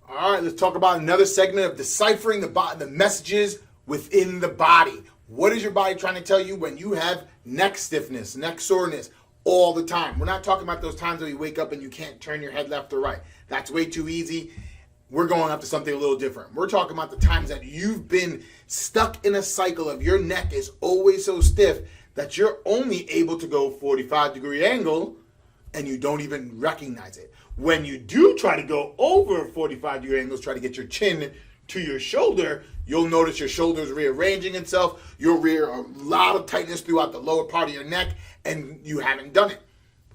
All right, let's talk about another segment of deciphering the messages within the body. What is your body trying to tell you when you have neck stiffness, neck soreness all the time? We're not talking about those times when you wake up and you can't turn your head left or right. That's way too easy. We're going up to something a little different. We're talking about the times that you've been stuck in a cycle of your neck is always so stiff that you're only able to go 45-degree angle and you don't even recognize it. When you do try to go over 45-degree angles, try to get your chin to your shoulder, you'll notice your shoulder's rearranging itself. You'll rear a lot of tightness throughout the lower part of your neck, and you haven't done it.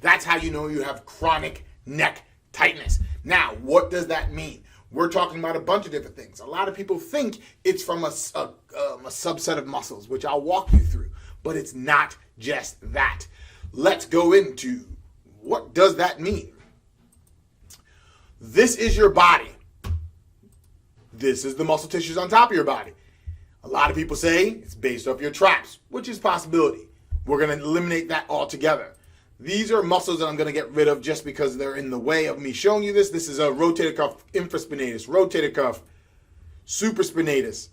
That's how you know you have chronic neck tightness. Now, what does that mean? We're talking about a bunch of different things. A lot of people think it's from a subset of muscles, which I'll walk you through, but it's not just that. Let's go into what does that mean. This is your body. This is the muscle tissues on top of your body. A lot of people say it's based off your traps, which is a possibility. We're going to eliminate that altogether. These are muscles that I'm going to get rid of just because they're in the way of me showing you this. This is a rotator cuff infraspinatus, rotator cuff, supraspinatus,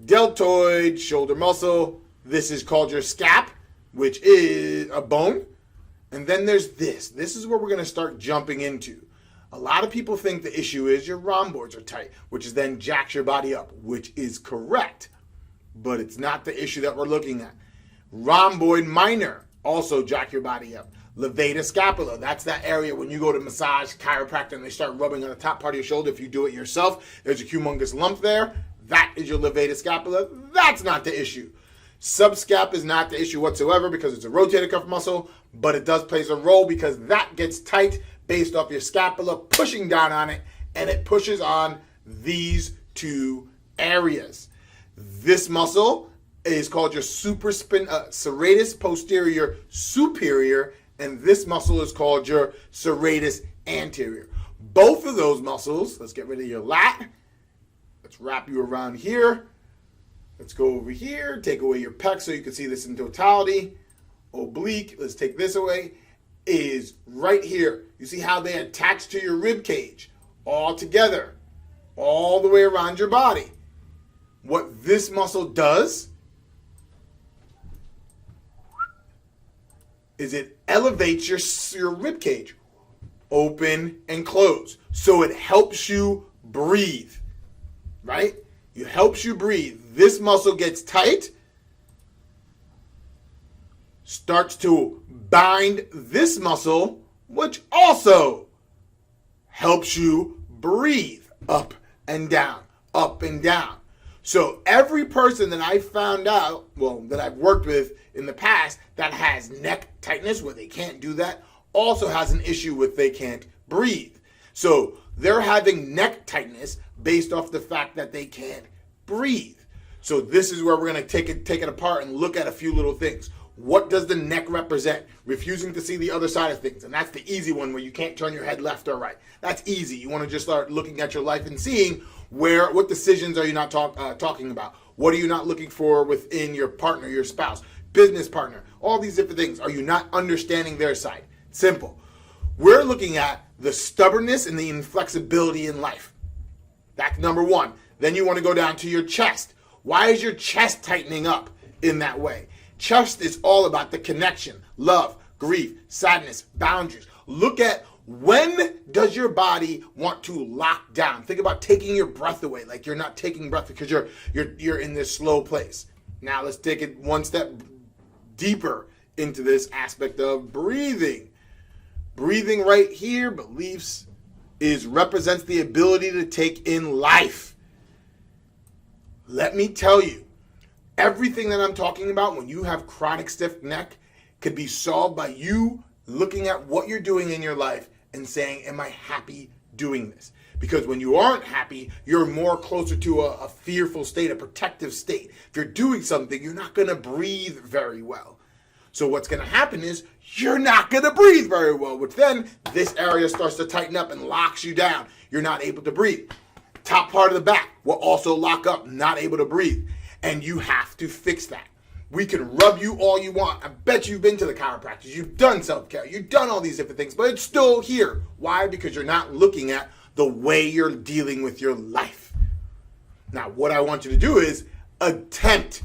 deltoid, shoulder muscle. This is called your scap, which is a bone. And then there's this. This is where we're going to start jumping into. A lot of people think the issue is your rhomboids are tight, which is then jacks your body up, which is correct. But it's not the issue that we're looking at. Rhomboid minor also jack your body up. Levator scapula, that's that area when you go to massage chiropractor and they start rubbing on the top part of your shoulder. If you do it yourself, there's a humongous lump there. That is your levator scapula. That's not the issue. Subscap is not the issue whatsoever because it's a rotator cuff muscle, but it does play a role because that gets tight based off your scapula pushing down on it, and it pushes on these two areas. This muscle is called your serratus posterior superior, and this muscle is called your serratus anterior. Both of those muscles, let's get rid of your lat. Let's wrap you around here. Let's go over here, take away your pec so you can see this in totality. Oblique, let's take this away, is right here. You see how they attach to your rib cage all together, all the way around your body. What this muscle does is it elevates your rib cage, open and close. So it helps you breathe, right? It helps you breathe. This muscle gets tight, starts to bind this muscle, which also helps you breathe up and down, up and down. So every person that I found out, that I've worked with in the past that has neck tightness where they can't do that, also has an issue with they can't breathe. So they're having neck tightness based off the fact that they can't breathe. So this is where we're going to take it apart and look at a few little things. What does the neck represent? Refusing to see the other side of things. And that's the easy one where you can't turn your head left or right. That's easy. You want to just start looking at your life and seeing what decisions are you not talking about? What are you not looking for within your partner, your spouse, business partner? All these different things. Are you not understanding their side? Simple. We're looking at the stubbornness and the inflexibility in life. That's number one. Then you want to go down to your chest. Why is your chest tightening up in that way? Chest is all about the connection, love, grief, sadness, boundaries. Look at when does your body want to lock down? Think about taking your breath away, like you're not taking breath because you're in this slow place. Now let's take it one step deeper into this aspect of breathing. Breathing right here, beliefs, represents the ability to take in life. Let me tell you, everything that I'm talking about when you have chronic stiff neck could be solved by you looking at what you're doing in your life and saying, am I happy doing this? Because when you aren't happy, you're more closer to a fearful state, a protective state. If you're doing something, you're not going to breathe very well. So what's going to happen is you're not going to breathe very well, which then this area starts to tighten up and locks you down. You're not able to breathe. Top part of the back will also lock up, not able to breathe. And you have to fix that. We can rub you all you want. I bet you've been to the chiropractors. You've done self-care. You've done all these different things, but it's still here. Why? Because you're not looking at the way you're dealing with your life. Now, what I want you to do is attempt,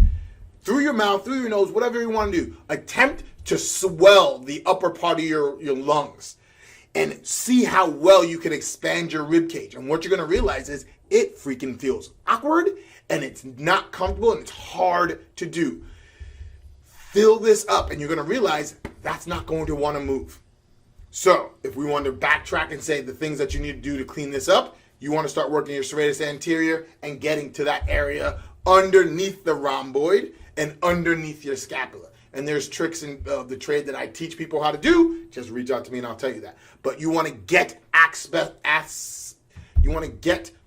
through your mouth, through your nose, whatever you want to do, attempt to swell the upper part of your lungs and see how well you can expand your rib cage. And what you're going to realize is it freaking feels awkward and it's not comfortable and it's hard to do. Fill this up and you're going to realize that's not going to want to move. So if we want to backtrack and say the things that you need to do to clean this up, you want to start working your serratus anterior and getting to that area underneath the rhomboid and underneath your scapula. And there's tricks in the trade that I teach people how to do. Just reach out to me and I'll tell you that. But you want to get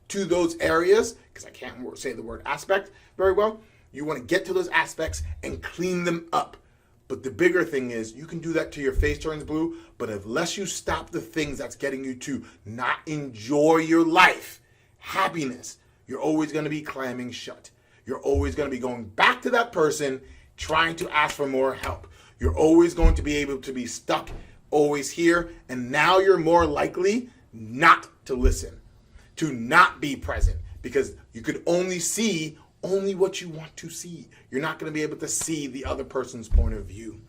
to those areas, because I can't say the word aspect very well. You want to get to those aspects and clean them up. But the bigger thing is you can do that till your face turns blue, but unless you stop the things that's getting you to not enjoy your life, happiness, you're always going to be clamming shut. You're always going to be going back to that person trying to ask for more help. You're always going to be able to be stuck always here, and now you're more likely not to listen, to not be present, because you could only see only what you want to see. You're not going to be able to see the other person's point of view.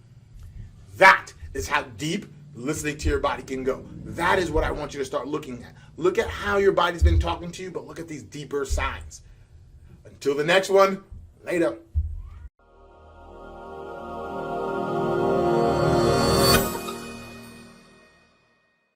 That is how deep listening to your body can go. That is what I want you to start looking at. Look at how your body's been talking to you, but look at these deeper signs. Until the next one, later.